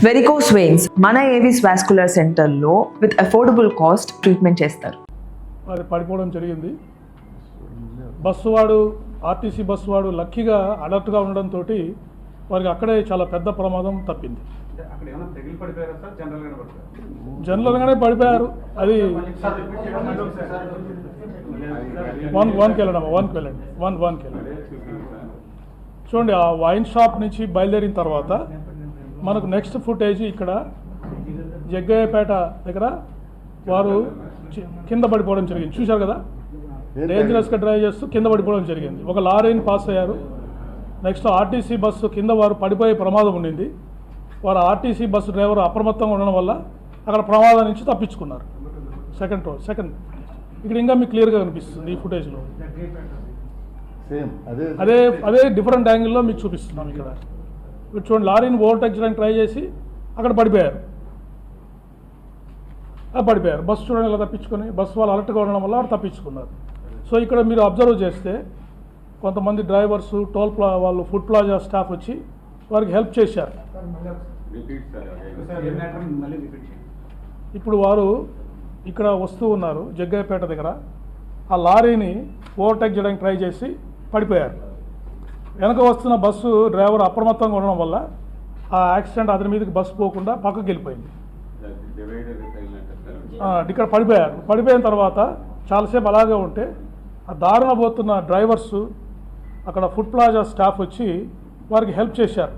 Varicose veins మన Avis vascular సెంటర్లో with affordable cost treatment చేస్తారు. అది పడిపోవడం జరిగింది. బస్సు వాడు ఆర్టీసీ బస్సు వాడు లక్కీగా అలర్ట్గా ఉండడంతో వారికి అక్కడే చాలా పెద్ద ప్రమాదం తప్పింది. జనరల్గానే పడిపోయారు. అది వన్కి వెళ్ళండి. చూడండి, ఆ వైన్ షాప్ నుంచి బయలుదేరిన తర్వాత మనకు నెక్స్ట్ ఫుటేజ్ ఇక్కడ జగ్గయ్యపేట దగ్గర వారు కింద పడిపోవడం జరిగింది. చూశారు కదా, డేంజరస్గా డ్రైవ్ చేస్తూ కింద పడిపోవడం జరిగింది. ఒక లారీని పాస్ అయ్యారు. నెక్స్ట్ ఆర్టీసీ బస్సు కింద వారు పడిపోయే ప్రమాదం ఉండింది. వారు ఆర్టీసీ బస్సు డ్రైవర్ అప్రమత్తంగా ఉండడం వల్ల అక్కడ ప్రమాదం నుంచి తప్పించుకున్నారు. సెకండ్ ఇక్కడ ఇంకా మీకు క్లియర్గా కనిపిస్తుంది ఈ ఫుటేజ్లో. అదే డిఫరెంట్ యాంగిల్లో మీకు చూపిస్తున్నాం. ఇక్కడ చూడండి, లారీని ఓవర్టేక్ చేయడానికి ట్రై చేసి అక్కడ పడిపోయారు. బస్సు చూడండి ఇలా తప్పించుకొని, బస్సు వాళ్ళు అలర్ట్గా ఉండడం వల్ల వారు తప్పించుకున్నారు. సో ఇక్కడ మీరు అబ్జర్వ్ చేస్తే కొంతమంది డ్రైవర్స్ వాళ్ళు ఫుడ్ ప్లాజా స్టాఫ్ వచ్చి వారికి హెల్ప్ చేశారు. ఇప్పుడు వారు ఇక్కడ వస్తూ ఉన్నారు జగ్గయ్యపేట దగ్గర. ఆ లారీని ఓవర్టేక్ చేయడానికి ట్రై చేసి పడిపోయారు. వెనక వస్తున్న బస్సు డ్రైవర్ అప్రమత్తంగా ఉండడం వల్ల ఆ యాక్సిడెంట్ అతని మీదకి బస్సు పోకుండా పక్కకి వెళ్ళిపోయింది. ఇక్కడ పడిపోయిన తర్వాత చాలాసేపు అలాగే ఉంటే ఆ దారుణ పోతున్న డ్రైవర్సు అక్కడ ఫుడ్ ప్లాజా స్టాఫ్ వచ్చి వారికి హెల్ప్ చేశారు.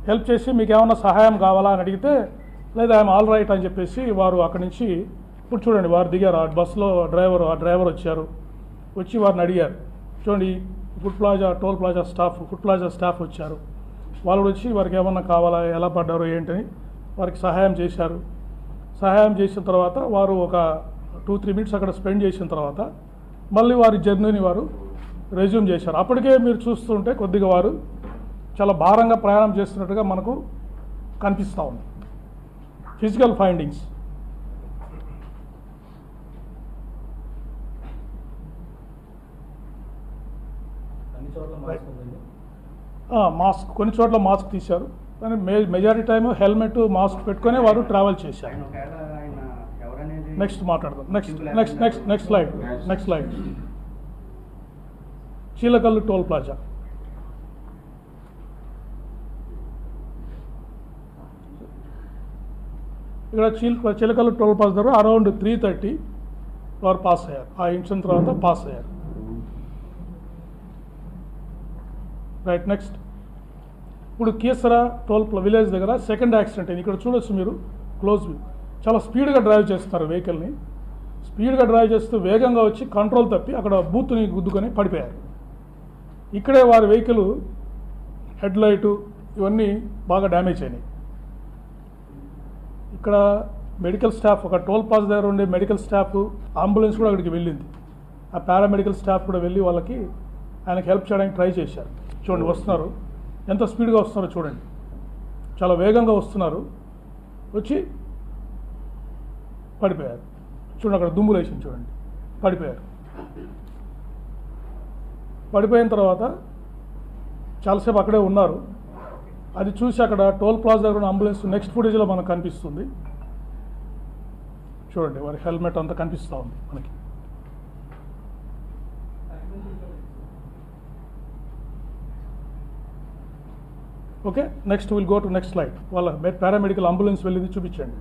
హెల్ప్ చేసి మీకు ఏమైనా సహాయం కావాలా అని అడిగితే లేదా ఐఎమ్ ఆల్ రైట్ అని చెప్పేసి వారు అక్కడి నుంచి ఇప్పుడు చూడండి వారు దిగారు. ఆ బస్సులో డ్రైవర్ వచ్చారు. వచ్చి వారిని అడిగారు. చూడండి, ఫుడ్ ప్లాజా స్టాఫ్ వచ్చారు. వాళ్ళు వచ్చి వారికి ఏమన్నా కావాలా, ఎలా పడ్డారో ఏంటని వారికి సహాయం చేశారు. సహాయం చేసిన తర్వాత వారు ఒక 2-3 మినిట్స్ అక్కడ స్పెండ్ చేసిన తర్వాత మళ్ళీ వారి జర్నీని వారు రెజ్యూమ్ చేశారు. అప్పటికే మీరు చూస్తుంటే కొద్దిగా వారు చాలా భారంగా ప్రయాణం చేస్తున్నట్టుగా మనకు కనిపిస్తూ ఉంది. ఫిజికల్ ఫైండింగ్స్ మాస్క్, కొన్ని చోట్ల మాస్క్ తీశారు, కానీ మెజారిటీ టైం హెల్మెట్ మాస్క్ పెట్టుకునే వారు ట్రావెల్ చేశారు. నెక్స్ట్ మాట్లాడదాం. Next slide. Chilakallu toll plaza. ఇక్కడ చీలకల్లు టోల్ ప్లాజా దగ్గర అరౌండ్ 3:30 వారు పాస్ అయ్యారు. ఆ ఇన్సిడెంట్ తర్వాత పాస్ అయ్యారు. Right, next. ఇప్పుడు కీసరా టోల్ విలేజ్ దగ్గర సెకండ్ యాక్సిడెంట్ అయింది. ఇక్కడ చూడొచ్చు మీరు క్లోజ్ వ్యూ. చాలా స్పీడ్గా డ్రైవ్ చేస్తారు వెహికల్ని. స్పీడ్గా డ్రైవ్ చేస్తూ వేగంగా వచ్చి కంట్రోల్ తప్పి అక్కడ బూత్ని గుద్దుకొని పడిపోయారు. ఇక్కడే వారి వెహికల్ హెడ్ లైటు ఇవన్నీ బాగా డ్యామేజ్ అయినాయి. ఇక్కడ మెడికల్ స్టాఫ్, ఒక టోల్ పాస్ దగ్గర ఉండే మెడికల్ స్టాఫ్, అంబులెన్స్ కూడా అక్కడికి వెళ్ళింది. ఆ పారామెడికల్ స్టాఫ్ కూడా వెళ్ళి వాళ్ళకి ఆయనకి హెల్ప్ చేయడానికి ట్రై చేశారు. చూడండి, వస్తున్నారు, ఎంత స్పీడ్గా వస్తున్నారో చూడండి, చాలా వేగంగా వస్తున్నారు. వచ్చి పడిపోయారు. చూడండి, అక్కడ దుమ్ము లేచింది, చూడండి, పడిపోయారు. పడిపోయిన తర్వాత చాలాసేపు అక్కడే ఉన్నారు. అది చూసి అక్కడ టోల్ ప్లాజా దగ్గర ఉన్న అంబులెన్స్ నెక్స్ట్ ఫుటేజ్లో మనకు కనిపిస్తుంది. చూడండి, వారి హెల్మెట్ అంతా కనిపిస్తూ ఉంది మనకి. Okay, next will go to next slide. వాళ్ళ పారామెడికల్ అంబులెన్స్ వెళ్ళింది, చూపించండి.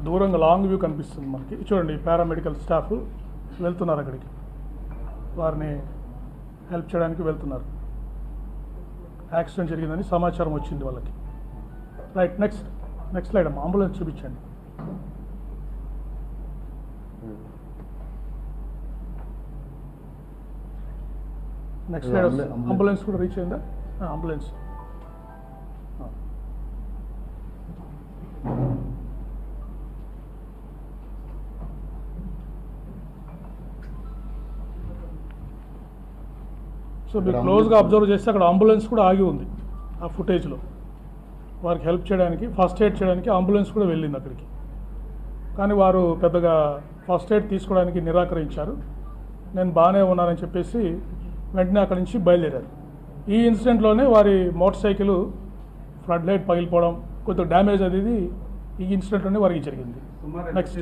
దూరంగా లాంగ్ వ్యూ కనిపిస్తుంది మనకి. చూడండి, పారామెడికల్ స్టాఫ్ వెళ్తున్నారు అక్కడికి, వారిని హెల్ప్ చేయడానికి వెళ్తున్నారు. యాక్సిడెంట్ జరిగిందని సమాచారం వచ్చింది వాళ్ళకి. రైట్, నెక్స్ట్ స్లైడ్ అమ్మా. అంబులెన్స్ చూపించండి. Next slide. అంబులెన్స్ కూడా రీచ్ అయిందా? అంబులెన్స్ సో మీరు క్లోజ్గా అబ్జర్వ్ చేస్తే అక్కడ అంబులెన్స్ కూడా ఆగి ఉంది ఆ ఫుటేజ్లో. వారికి హెల్ప్ చేయడానికి, ఫస్ట్ ఎయిడ్ చేయడానికి అంబులెన్స్ కూడా వెళ్ళింది అక్కడికి. కానీ వారు పెద్దగా ఫస్ట్ ఎయిడ్ తీసుకోవడానికి నిరాకరించారు. నేను బాగానే ఉన్నానని చెప్పేసి వెంటనే అక్కడి నుంచి బయలుదేరారు. ఈ ఇన్సిడెంట్లోనే వారి మోటార్ సైకిల్ ఫ్రంట్ లైట్ పగిలిపోవడం, కొంత డ్యామేజ్ అనేది ఈ ఇన్సిడెంట్లోనే వారికి జరిగింది. నెక్స్ట్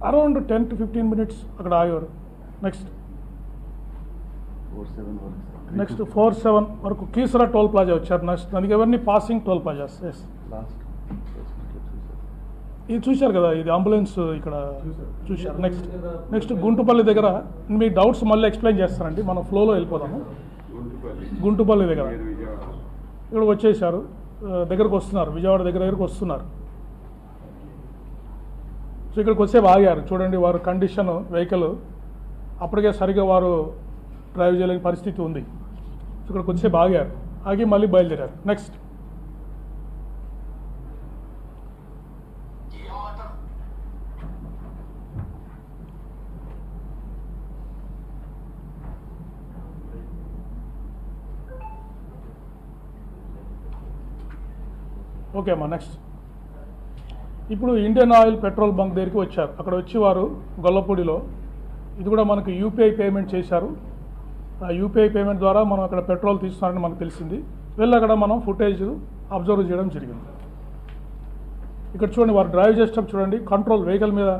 అరౌండ్ 10 to 15 minutes అక్కడ ఆగారు. నెక్స్ట్ 4-7 వరకు కీసరా టోల్ ప్లాజా వచ్చారు. నెక్స్ట్ దానికి ఎవరిని పాసింగ్ టోల్ ప్లాజాస్. ఎస్, ఇది చూశారు కదా, ఇది అంబులెన్స్ ఇక్కడ చూశారు. నెక్స్ట్ గుంటుపల్లి దగ్గర మీ డౌట్స్ మళ్ళీ ఎక్స్ప్లెయిన్ చేస్తానండి, మనం ఫ్లోలో వెళ్ళిపోదాము. గుంటుపల్లి దగ్గర ఇక్కడికి వచ్చేసారు, దగ్గరకు వస్తున్నారు, విజయవాడ దగ్గరకు వస్తున్నారు. సో ఇక్కడికి వచ్చే ఆగారు. చూడండి వారు కండిషన్, వెహికల్ అప్పటికే సరిగా వారు డ్రైవ్ చేయలేని పరిస్థితి ఉంది. సో ఇక్కడికి వచ్చే ఆగారు, ఆగి మళ్ళీ బయలుదేరారు. నెక్స్ట్ ఓకే అమ్మా. నెక్స్ట్ ఇప్పుడు ఇండియన్ ఆయిల్ పెట్రోల్ బంక్ దగ్గరికి వచ్చారు. అక్కడ వచ్చి వారు గొల్లపూడిలో ఇది కూడా మనకు యూపీఐ పేమెంట్ చేశారు. ఆ యూపీఐ పేమెంట్ ద్వారా మనం అక్కడ పెట్రోల్ తీస్తున్నారని మనకు తెలిసింది. వెళ్ళి అక్కడ మనం ఫుటేజ్ అబ్జర్వ్ చేయడం జరిగింది. ఇక్కడ చూడండి వారు డ్రైవ్ చేసేటప్పుడు చూడండి కంట్రోల్, వెహికల్ మీద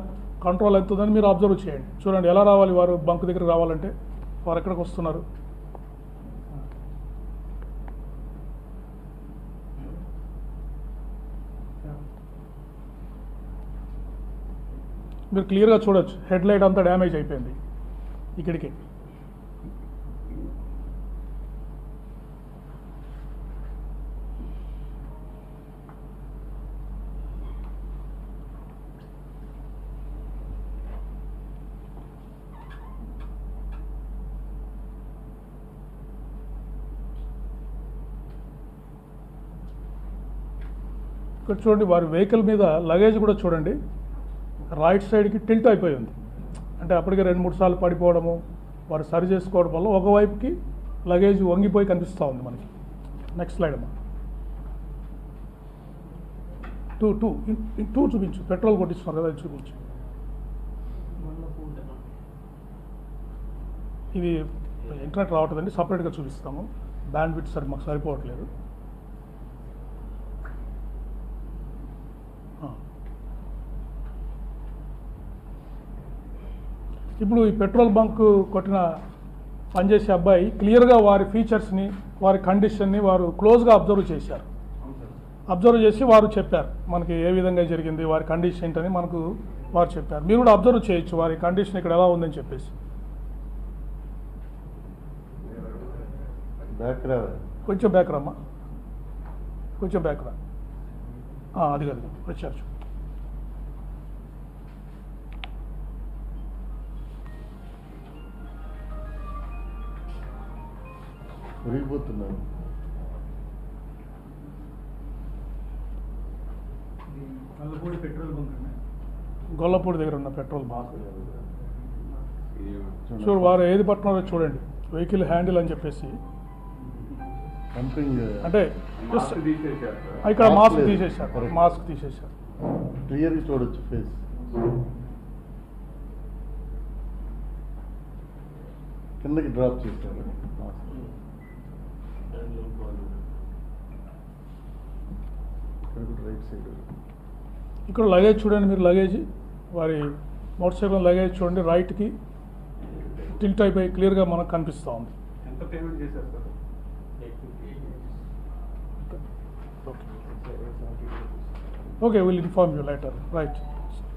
కంట్రోల్ ఎంత ఉందని మీరు అబ్జర్వ్ చేయండి. చూడండి ఎలా రావాలి వారు బంక్ దగ్గరికి రావాలంటే, వారు ఎక్కడికి వస్తున్నారు. మీరు క్లియర్గా చూడొచ్చు, హెడ్ లైట్ అంతా డ్యామేజ్ అయిపోయింది ఇక్కడికి. ఇక్కడ చూడండి వారి వెహికల్ మీద లగేజ్ కూడా చూడండి రైట్ సైడ్కి టిల్ట్ అయిపోయి ఉంది. అంటే అప్పటికే 2-3 సార్లు పడిపోవడము, వారు సరి చేసుకోవడం వల్ల ఒకవైపుకి లగేజ్ వంగిపోయి కనిపిస్తూ ఉంది మనకి. నెక్స్ట్ స్లైడ్ అమ్మా. టూ చూపించు, పెట్రోల్ కొట్టిస్తున్నారు కదా, అది చూపించు. ఇది ఇంటర్నెట్ రావట్లేదండి, సపరేట్గా చూపిస్తాము. బ్యాండ్ విడ్త్ మాకు సరిపోవట్లేదు. ఇప్పుడు ఈ పెట్రోల్ బంక్ కొట్టిన పనిచేసే అబ్బాయి క్లియర్గా వారి ఫీచర్స్ని, వారి కండిషన్ని వారు క్లోజ్గా అబ్జర్వ్ చేశారు. అబ్జర్వ్ చేసి వారు చెప్పారు మనకి ఏ విధంగా జరిగింది, వారి కండిషన్ ఏంటని మనకు వారు చెప్పారు. మీరు కూడా అబ్జర్వ్ చేయొచ్చు వారి కండిషన్ ఇక్కడ ఎలా ఉందని చెప్పేసి. కొంచెం బ్యాక్ రమ్మా, కొంచెం బ్యాక్ రా. అది కాదు, వచ్చారు. విరిగిపోతున్నాను. గొల్లపూడి దగ్గర ఉన్న పెట్రోల్ బంక్. చూడు వారు ఏది పట్టున్నారో చూడండి, వెహికల్ హ్యాండిల్ అని చెప్పేసి. అంటే ఇక్కడ మాస్క్ తీసేశారు. క్లియర్గా చూడొచ్చు ఫేస్. కిందకి డ్రాప్ చేశారు. రైట్ సైడ్ ఇక్కడ లగేజ్ చూడండి మీరు, లగేజ్ వారి మోటార్ సైకిల్ లగేజ్ చూడండి రైట్కి టిల్ట్ అయిపోయి క్లియర్గా మనకు కనిపిస్తూ ఉంది. ఎంత పేమెంట్ చేశారు sir? Okay, will inform you letter. Right,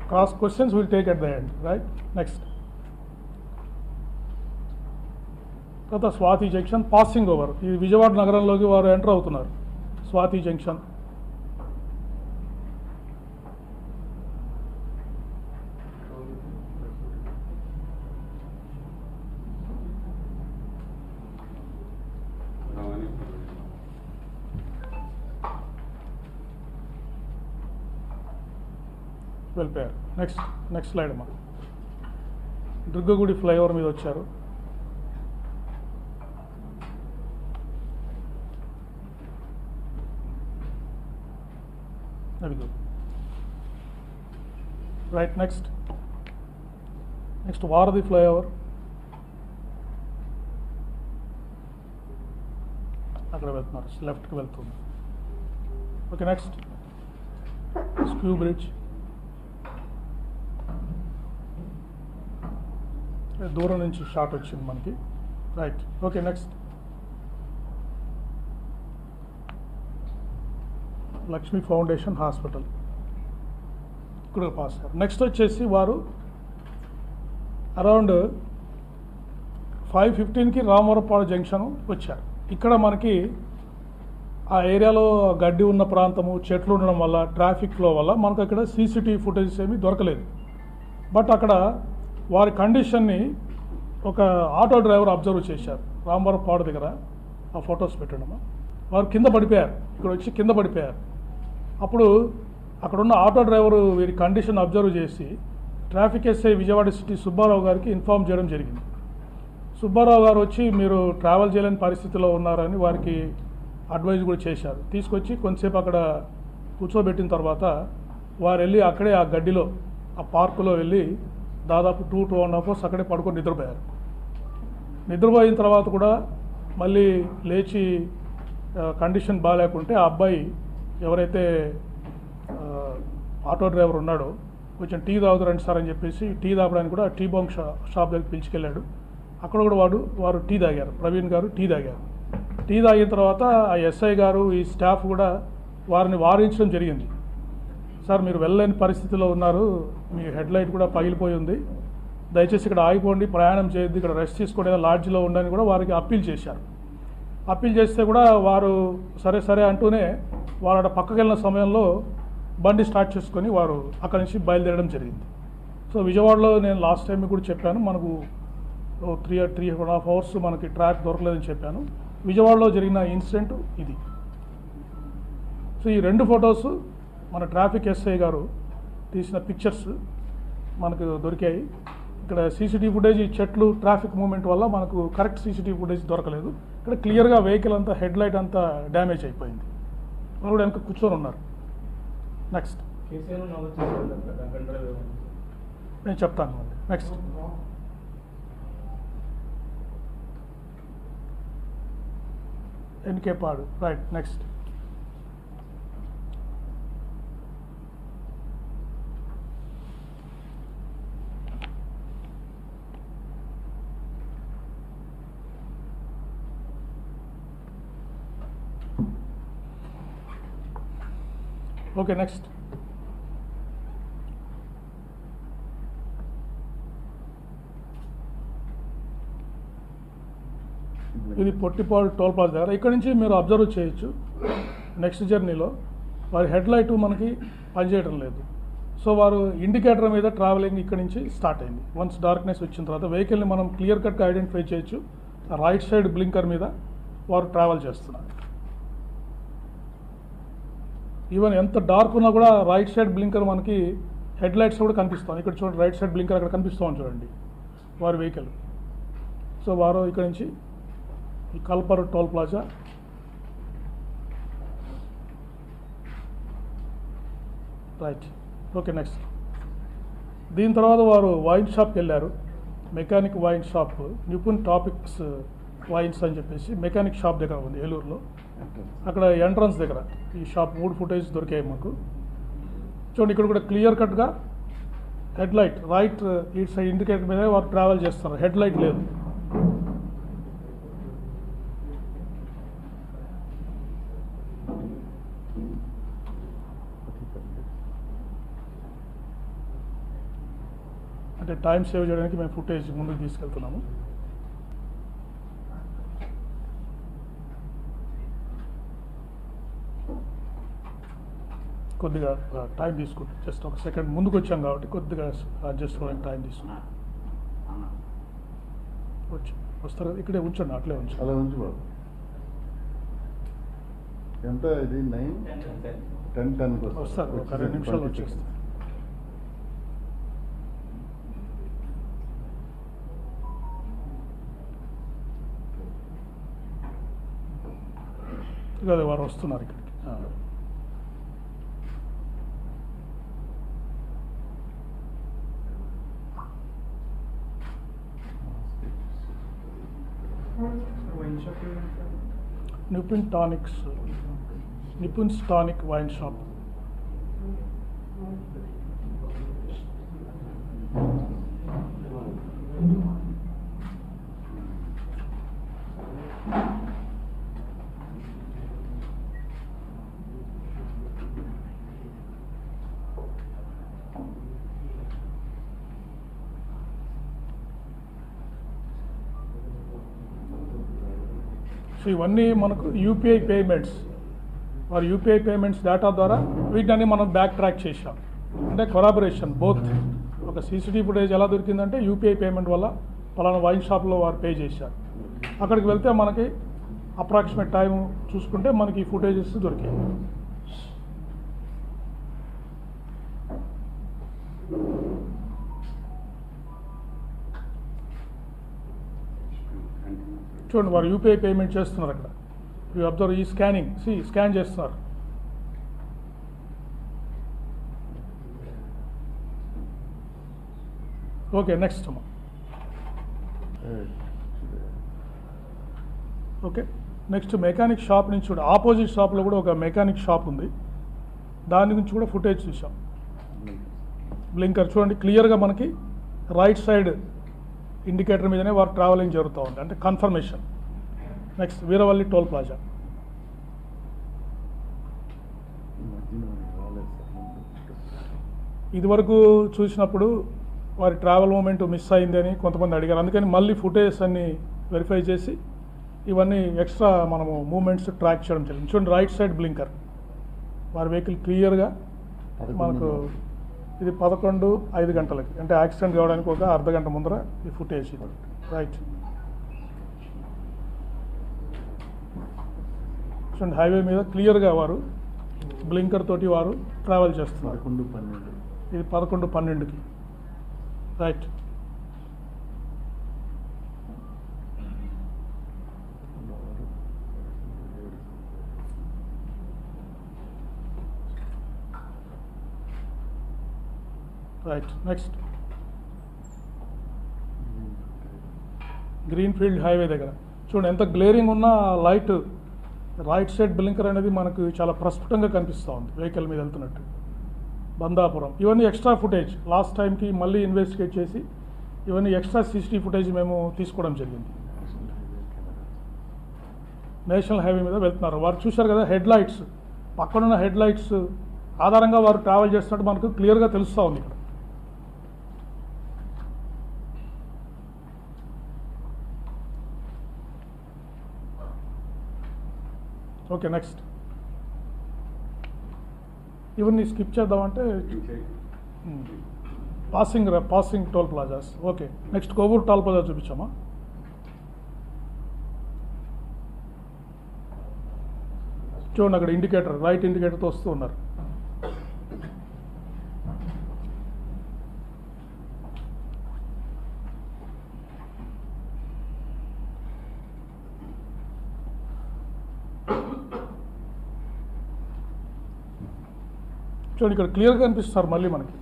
cross questions will take at the end. Right, next. తర్వాత స్వాతి జంక్షన్ పాసింగ్ ఓవర్. ఇది విజయవాడ నగరంలోకి వారు ఎంటర్ అవుతున్నారు. స్వాతి జంక్షన్. వెళ్ళిపోయారు. నెక్స్ట్ స్లైడ్ అమ్మా. దుర్గగుడి ఫ్లైఓవర్ మీద వచ్చారు. అదిగో రైట్. నెక్స్ట్ వారధి ఫ్లైఓవర్, అక్కడ వెళ్తున్నారు, లెఫ్ట్కి వెళ్తుంది. ఓకే, నెక్స్ట్ స్క్యూ బ్రిడ్జ్, దూరం నుంచి షాట్ వచ్చింది మనకి. Right. Okay, next Lakshmi foundation hospital, ఇక్కడ పాస్ అయ్యారు. నెక్స్ట్ వచ్చేసి వారు అరౌండ్ 5:15కి రామవరపాడు జంక్షన్ వచ్చారు. ఇక్కడ మనకి ఆ ఏరియాలో గడ్డి ఉన్న ప్రాంతము, చెట్లు ఉండడం వల్ల, ట్రాఫిక్ ఫ్లో వల్ల మనకు అక్కడ సీసీటీవీ ఫుటేజెస్ ఏమీ దొరకలేదు. బట్ అక్కడ వారి కండిషన్ని ఒక ఆటో డ్రైవర్ అబ్జర్వ్ చేశారు. రామవరపాడు దగ్గర ఆ ఫొటోస్ పెట్టడమా, వారు కింద పడిపోయారు, ఇక్కడ వచ్చి కింద పడిపోయారు. అప్పుడు అక్కడున్న ఆటో డ్రైవరు వీరి కండిషన్ అబ్జర్వ్ చేసి traffic SI Vijayawada city Subbarao గారికి ఇన్ఫార్మ్ చేయడం జరిగింది. సుబ్బారావు గారు వచ్చి మీరు ట్రావెల్ చేయలేని పరిస్థితిలో ఉన్నారని వారికి అడ్వైజ్ కూడా చేశారు. తీసుకొచ్చి కొంతసేపు అక్కడ కూర్చోబెట్టిన తర్వాత వారు వెళ్ళి అక్కడే ఆ గడ్డిలో, ఆ పార్కులో వెళ్ళి దాదాపు 2.5 అవర్స్ అక్కడే పడుకొని నిద్రపోయారు. నిద్రపోయిన తర్వాత కూడా మళ్ళీ లేచి కండిషన్ బాగాలేకుంటే ఆ అబ్బాయి ఎవరైతే ఆటో డ్రైవర్ ఉన్నాడో కొంచెం టీ తాగుతారండి సార్ అని చెప్పేసి టీ తాగడానికి కూడా టీ బాంక్ షాప్ దగ్గర పిలుచుకెళ్ళాడు. అక్కడ కూడా వారు టీ తాగారు, ప్రవీణ్ గారు టీ తాగారు. టీ తాగిన తర్వాత ఆ ఎస్ఐ గారు, ఈ స్టాఫ్ కూడా వారిని వారించడం జరిగింది. సార్ మీరు వెళ్ళలేని పరిస్థితిలో ఉన్నారు, మీ హెడ్ లైట్ కూడా పగిలిపోయి ఉంది, దయచేసి ఇక్కడ ఆగిపోండి, ప్రయాణం చేయొద్దు, ఇక్కడ రెస్ట్ తీసుకోండి, లాడ్జ్లో ఉండని కూడా వారికి అప్పీల్ చేశారు. అప్పీల్ చేస్తే కూడా వారు సరే సరే అంటూనే వారు పక్కకి వెళ్ళిన సమయంలో బండి స్టార్ట్ చేసుకొని వారు అక్కడి నుంచి బయలుదేరడం జరిగింది. సో విజయవాడలో నేను లాస్ట్ టైం కూడా చెప్పాను, మనకు 3.5 అవర్స్ మనకి ట్రాక్ దొరకలేదని చెప్పాను. విజయవాడలో జరిగిన ఇన్సిడెంట్ ఇది. సో ఈ 2 ఫొటోస్ మన ట్రాఫిక్ ఎస్ఐ గారు తీసిన పిక్చర్స్ మనకు దొరికాయి. ఇక్కడ సీసీటీవీ ఫుటేజ్, ఈ చెట్లు, ట్రాఫిక్ మూవ్మెంట్ వల్ల మనకు కరెక్ట్ సీసీటీవీ ఫుటేజ్ దొరకలేదు. ఇక్కడ క్లియర్గా వెహికల్ అంతా, హెడ్ లైట్ అంతా డ్యామేజ్ అయిపోయింది. వాళ్ళు కూడా వెనక కూర్చొని ఉన్నారు. నెక్స్ట్ నేను చెప్తాను మళ్ళీ. నెక్స్ట్ ఎన్కే పాడు. రైట్. నెక్స్ట్ ఓకే, నెక్స్ట్ ఇది పొట్టిపాడు టోల్ ప్లాజా దగ్గర. ఇక్కడ నుంచి మీరు అబ్జర్వ్ చేయొచ్చు నెక్స్ట్ జర్నీలో వారి హెడ్ లైట్ మనకి పనిచేయడం లేదు. సో వారు ఇండికేటర్ మీద ట్రావెలింగ్ ఇక్కడ నుంచి స్టార్ట్ అయింది. వన్స్ డార్క్నెస్ వచ్చిన తర్వాత వెహికల్ని మనం క్లియర్ కట్గా ఐడెంటిఫై చేయొచ్చు. రైట్ సైడ్ బ్లింకర్ మీద వారు ట్రావెల్ చేస్తున్నారు. ఈవెన్ ఎంత డార్క్ ఉన్నా కూడా రైట్ సైడ్ బ్లింకర్ మనకి హెడ్ లైట్స్ కూడా కనిపిస్తాం. ఇక్కడ చూడండి, రైట్ సైడ్ బ్లింకర్ అక్కడ కనిపిస్తామని చూడండి వారి వెహికల్. సో వారు ఇక్కడ నుంచి ఈ కల్పర్ toll plaza, right. Okay, next దీని తర్వాత వారు వైన్ షాప్కి వెళ్ళారు. Mechanic wine shop, Nipun topics wines అని చెప్పేసి మెకానిక్ షాప్ దగ్గర ఉంది ఏలూరులో. అక్కడ ఎంట్రన్స్ దగ్గర ఈ షాప్ 3 ఫుటేజ్ దొరికాయి మాకు. చూడండి, ఇక్కడ కూడా క్లియర్ కట్గా హెడ్ లైట్ రైట్ ఇటు సైడ్ ఇండికేటర్ మీద వారు ట్రావెల్ చేస్తున్నారు, హెడ్ లైట్ లేదు. అంటే టైం సేవ్ చేయడానికి మేము ఫుటేజ్ ముందుకు తీసుకెళ్తున్నాము. కొద్దిగా టైం తీసుకుంటాం, జస్ట్ ఒక సెకండ్ ముందుకు వచ్చాం కాబట్టి కొద్దిగా అడ్జస్ట్ అవ్వడానికి టైం తీసుకున్నాం. వస్తారు కదా, ఇక్కడే ఉంచండి, అట్లే ఉంచండి. అలా ఉంచి బాబు. ఎంత ఇది 9:10 వస్తారు, ఒక 2 నిమిషాలు వచ్చేస్తారు. కదా వారు వస్తున్నారు ఇక్కడికి. నిపున్స్ టానిక్ వైన్ షాప్. సో ఇవన్నీ మనకు యూపీఐ పేమెంట్స్, వారు యూపీఐ పేమెంట్స్ డేటా ద్వారా వీటిని మనం బ్యాక్ ట్రాక్ చేసాం. అంటే కొలాబరేషన్ బోత్. ఒక సీసీటీవీ ఫుటేజ్ ఎలా దొరికిందంటే యూపీఐ పేమెంట్ వల్ల పలానా వైన్ షాప్లో వారు పే చేశారు. అక్కడికి వెళ్తే మనకి అప్రాక్సిమేట్ టైం చూసుకుంటే మనకి ఈ ఫుటేజెస్ దొరికాయి. చూడండి వారు యూపీఐ పేమెంట్ చేస్తున్నారు. అక్కడ యూ అబ్జర్వ్ ఈ స్కానింగ్, స్కాన్ చేస్తున్నారు. ఓకే, నెక్స్ట్ అమ్మా. ఓకే, నెక్స్ట్ మెకానిక్ షాప్ నుంచి చూడ, ఆపోజిట్ షాప్లో కూడా ఒక మెకానిక్ షాప్ ఉంది. దాని నుంచి కూడా ఫుటేజ్ చూసాం. బ్లింకర్ చూడండి క్లియర్గా మనకి రైట్ సైడ్ ఇండికేటర్ మీదనే వారు ట్రావెలింగ్ జరుగుతూ ఉంది, అంటే confirmation. Next Veeravalli toll plaza. ఇదివరకు చూసినప్పుడు వారి ట్రావెల్ మూమెంట్ మిస్ అయింది అని కొంతమంది అడిగారు. అందుకని మళ్ళీ ఫుటేజ్ అన్ని వెరిఫై చేసి ఇవన్నీ ఎక్స్ట్రా మనము మూమెంట్స్ ట్రాక్ చేయడం జరిగింది. చూడండి రైట్ సైడ్ బ్లింకర్, వారి వెహికల్ క్లియర్గా మనకు ఇది 11:05 గంటలకి, అంటే యాక్సిడెంట్ కావడానికి ఒక అర్ధ గంట ముందర ఈ ఫుటేజ్ ఇది. రైట్, చూడండి హైవే మీద క్లియర్గా వారు బ్లింకర్ తోటి వారు ట్రావెల్ చేస్తున్నారు. ఇది 11:12కి. Right, right. Next greenfield highway దగ్గర చూడండి ఎంత గ్లేరింగ్ ఉన్న లైట్ రైట్ సైడ్ బ్లింకర్ అనేది మనకు చాలా ప్రస్ఫుటంగా కనిపిస్తూ ఉంది వెహికల్ మీద వెళ్తున్నట్టు. బందాపురం, ఇవన్నీ ఎక్స్ట్రా ఫుటేజ్. లాస్ట్ టైంకి మళ్ళీ ఇన్వెస్టిగేట్ చేసి ఇవన్నీ ఎక్స్ట్రా సీసీటీవీ ఫుటేజ్ మేము తీసుకోవడం జరిగింది. నేషనల్ హైవే మీద వెళ్తున్నారు వారు, చూశారు కదా హెడ్ లైట్స్, పక్కనున్న హెడ్ లైట్స్ ఆధారంగా వారు ట్రావెల్ చేస్తున్నట్టు మనకు క్లియర్గా తెలుస్తూ ఉంది ఇక్కడ. ఓకే, నెక్స్ట్ ఇవన్నీ స్కిప్ చేద్దామంటే passing toll plazas. Okay, next Kovur toll plaza చూపించామా. చూడండి అక్కడ ఇండికేటర్, రైట్ ఇండికేటర్తో వస్తూ ఉన్నారు. చూడండి ఇక్కడ క్లియర్గా కనిపిస్తున్నారు మళ్ళీ మనకి.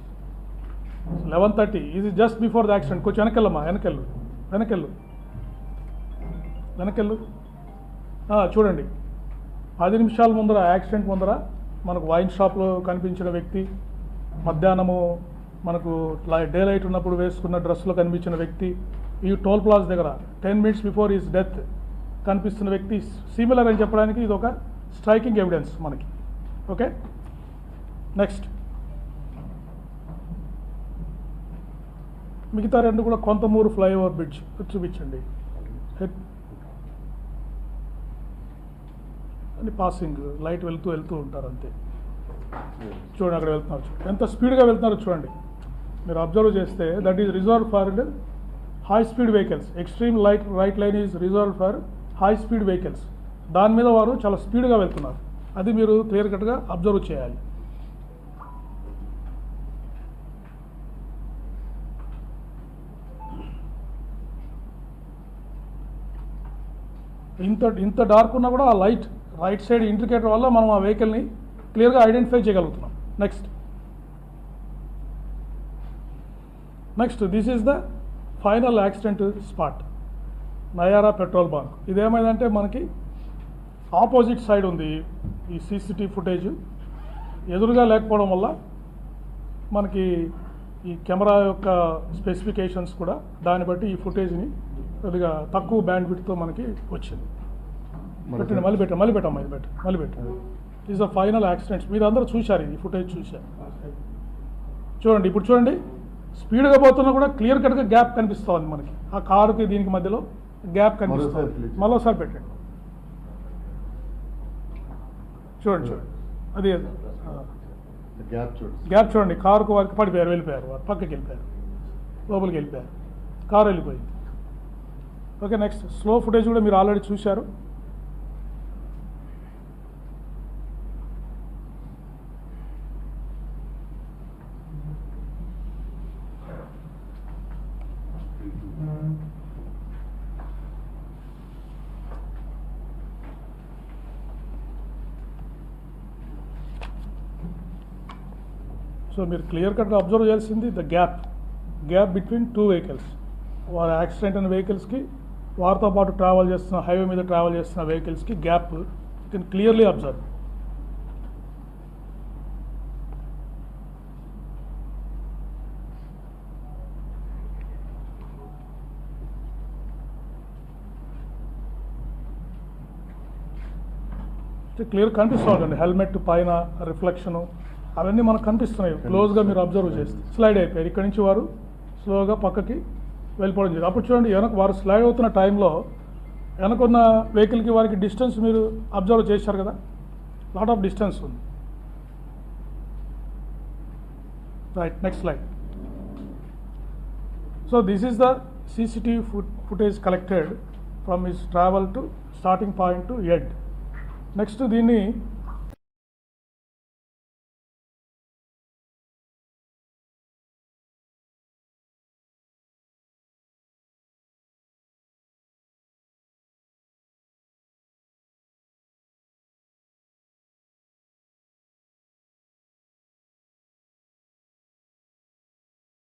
11:30, ఇది జస్ట్ బిఫోర్ ద యాక్సిడెంట్. కొంచెం వెనకెళ్ళమ్మా, వెనకెళ్ళు. చూడండి 10 నిమిషాల ముందర, యాక్సిడెంట్ ముందర మనకు వైన్ షాప్లో కనిపించిన వ్యక్తి, మధ్యాహ్నము మనకు డే లైట్ ఉన్నప్పుడు వేసుకున్న డ్రెస్లో కనిపించిన వ్యక్తి, ఈ టోల్ ప్లాజా దగ్గర 10 minutes బిఫోర్ ఈజ్ డెత్ కనిపిస్తున్న వ్యక్తి సిమిలర్ అని చెప్పడానికి ఇది ఒక స్ట్రైకింగ్ ఎవిడెన్స్ మనకి. ఓకే, నెక్స్ట్ మిగతా రెండు కూడా కొంతమూరు ఫ్లైఓవర్ బ్రిడ్జ్ చూపించండి. అని పాసింగ్ లైట్ వెళ్తూ ఉంటారు అంతే. చూడండి అక్కడ వెళ్తున్నారు, ఎంత స్పీడ్గా వెళ్తున్నారో చూడండి. మీరు అబ్జర్వ్ చేస్తే that is reserve for high speed vehicles. Extreme right line is reserve for high speed vehicles. దాని మీద వారు చాలా స్పీడ్గా వెళ్తున్నారు, అది మీరు క్లియర్ కట్గా అబ్జర్వ్ చేయాలి. ఇంత డార్క్ ఉన్నా కూడా ఆ లైట్ రైట్ సైడ్ ఇండికేటర్ వల్ల మనం ఆ వెహికల్ని క్లియర్గా ఐడెంటిఫై చేయగలుగుతున్నాం. Next this is the final accident spot, Nayara petrol bunk. ఇదేమైందంటే మనకి ఆపోజిట్ సైడ్ ఉంది ఈ సీసీటీవీ ఫుటేజ్, ఎదురుగా లేకపోవడం వల్ల మనకి ఈ కెమెరా యొక్క స్పెసిఫికేషన్స్ కూడా దాన్ని బట్టి ఈ ఫుటేజ్ని కొద్దిగా తక్కువ బ్యాండ్ విడ్త్తో మనకి వచ్చింది. పెట్టండి, మళ్ళీ పెట్టండి. Is the final accidents. మీరు అందరూ చూశారు, ఈ ఫుటేజ్ చూశారు. చూడండి, ఇప్పుడు చూడండి, స్పీడ్గా పోతున్నా కూడా క్లియర్ కట్గా గ్యాప్ కనిపిస్తుంది మనకి. ఆ కారుకి దీనికి మధ్యలో గ్యాప్ కనిపిస్తుంది. మరోసారి పెట్టండి, చూడండి. అది గ్యాప్ చూడండి. కారుకు వారికి పడిపోయారు, వెళ్ళిపోయారు, వారు పక్కకి వెళ్ళిపోయారు, లోపలికి వెళ్ళిపోయారు, కారు వెళ్ళిపోయింది. ఓకే, నెక్స్ట్ స్లో ఫుటేజ్ కూడా మీరు ఆల్రెడీ చూశారు. సో మీరు క్లియర్ కట్గా అబ్జర్వ్ చేయాల్సింది the gap between two vehicles. వారు యాక్సిడెంట్ అయిన వెహికల్స్కి వారితో పాటు ట్రావెల్ చేస్తున్న హైవే మీద ట్రావెల్ చేస్తున్న వెహికల్స్కి gap you can clearly observe. Clear కనిపిస్తుందండి, హెల్మెట్ పైన రిఫ్లెక్షను అవన్నీ మనకు కనిపిస్తున్నాయి. క్లోజ్గా మీరు అబ్జర్వ్ చేస్తే స్లైడ్ అయిపోయారు. ఇక్కడి నుంచి వారు స్లోగా పక్కకి వెళ్ళిపోవడం జరిగింది. అప్పుడు చూడండి, వారు స్లైడ్ అవుతున్న టైంలో వెనకున్న వెహికల్కి వారికి డిస్టెన్స్ మీరు అబ్జర్వ్ చేశారు కదా, లాట్ ఆఫ్ డిస్టెన్స్ ఉంది. Right, next slide. So this is the CCTV footage collected from his travel to starting point to end. Next దీన్ని